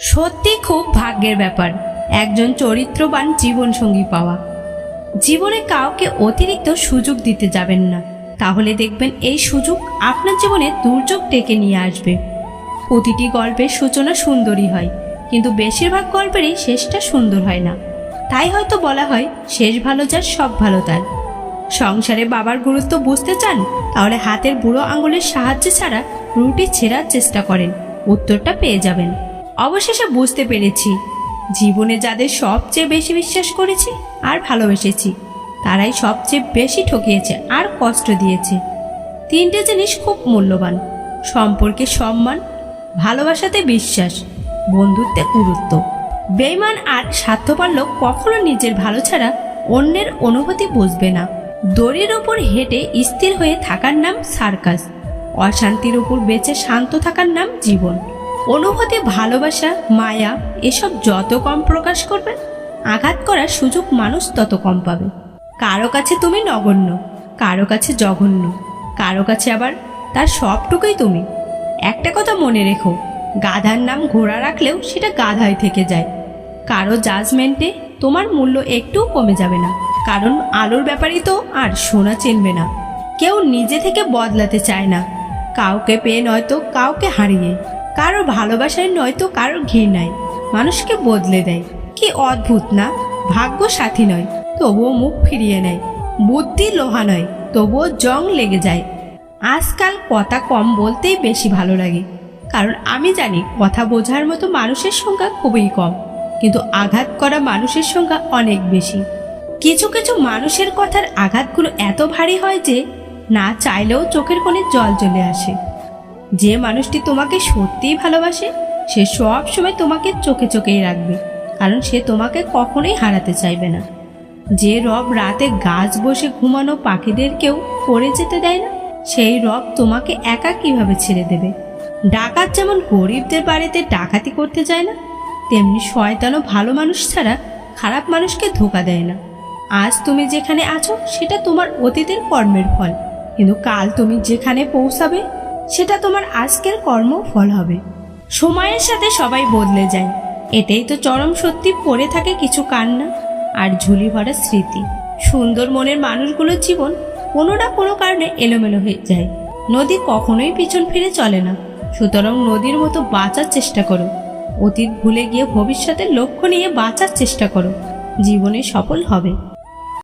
সত্যি খুব ভাগ্যের ব্যাপার একজন চরিত্রবান জীবনসঙ্গী পাওয়া। জীবনে কাউকে অতিরিক্ত সুযোগ দিতে যাবেন না, তাহলে দেখবেন এই সুযোগ আপনার জীবনে দুর্যোগ ডেকে নিয়ে আসবে। প্রতিটি গল্পের সূচনা সুন্দরই হয়, কিন্তু বেশিরভাগ গল্পেরই শেষটা সুন্দর হয় না। তাই হয়তো বলা হয় শেষ ভালো যার সব ভালো তার। সংসারে বাবার গুরুত্ব বুঝতে চান, তাহলে হাতের বুড়ো আঙুলের সাহায্য ছাড়া রুটি ছেঁড়ার চেষ্টা করেন, উত্তরটা পেয়ে যাবেন। অবশেষে বুঝতে পেরেছি, জীবনে যাদের সবচেয়ে বেশি বিশ্বাস করেছি আর ভালোবেসেছি, তারাই সবচেয়ে বেশি ঠকিয়েছে আর কষ্ট দিয়েছে। তিনটে জিনিস খুব মূল্যবান: সম্পর্কে সম্মান, ভালোবাসাতে বিশ্বাস, বন্ধুত্বে গুরুত্ব। বেঈমান আর স্বার্থপর লোক কখনো নিজের ভালো ছাড়া অন্যের অনুভূতি বুঝবে না। দড়ির ওপর হেঁটে স্থির হয়ে থাকার নাম সার্কাস, অশান্তির উপর বেঁচে শান্ত থাকার নাম জীবন। অনুভূতি, ভালোবাসা, মায়া এসব যত কম প্রকাশ করবেন, আঘাত করার সুযোগ মানুষ তত কম পাবে। কারো কাছে তুমি নগণ্য, কারো কাছে জঘন্য, কারো কাছে আবার তার সবটুকুই তুমি। একটা কথা মনে রেখো, গাধার নাম ঘোড়া রাখলেও সেটা গাধাই থেকে যায়। কারো জাজমেন্টে তোমার মূল্য একটুও কমে যাবে না, কারণ আলোর ব্যাপারেই তো আর সোনা চিনবে না। কেউ নিজে থেকে বদলাতে চায় না, কাউকে পেয়ে নয়তো কাউকে হারিয়ে, কারো ভালোবাসায় নয়তো কারো ঘৃণায় মানুষকে বদলে দেয়। কি অদ্ভুত না! ভাগ্য সাথী নয়, তবুও মুখ ফিরিয়ে নেয়। বুদ্ধি লোহা নয়, তবুও জং লেগে যায়। আজকাল কথা কম বলতেই বেশি ভালো লাগে, কারণ আমি জানি কথা বোঝার মতো মানুষের সংখ্যা খুবই কম, কিন্তু আঘাত করা মানুষের সংখ্যা অনেক বেশি। কিছু কিছু মানুষের কথার আঘাতগুলো এত ভারী হয় যে না চাইলেও চোখের কোণে জল চলে আসে। যে মানুষটি তোমাকে সত্যিই ভালোবাসে, সে সব সময় তোমাকে চোখে চোখেই রাখবে, কারণ সে তোমাকে কখনোই হারাতে চাইবে না। যে রব রাতে গাছ বসে ঘুমানো পাখিদেরকেও পড়ে যেতে দেয় না, সেই রব তোমাকে একা কিভাবে ছেড়ে দেবে? ডাকাত যেমন গরিবদের বাড়িতে ডাকাতি করতে যায় না, তেমনি শয়তানও ভালো মানুষ ছাড়া খারাপ মানুষকে ধোঁকা দেয় না। আজ তুমি যেখানে আছো সেটা তোমার অতীতের কর্মের ফল, কিন্তু কাল তুমি যেখানে পৌঁছাবে সেটা তোমার আজকের কর্ম ফল হবে। সময়ের সাথে সবাই বদলে যায়, এটাই তো চরম সত্যি। পড়ে থাকে কিছু কান্না আর ঝুলি ভরা স্মৃতি। সুন্দর মনের মানুষগুলোর জীবন কোনো না কোনো কারণে এলোমেলো হয়ে যায়। নদী কখনোই পিছন ফিরে চলে না, সুতরাং নদীর মতো বাঁচার চেষ্টা করো। অতীত ভুলে গিয়ে ভবিষ্যতের লক্ষ্য নিয়ে বাঁচার চেষ্টা করো, জীবনে সফল হবে।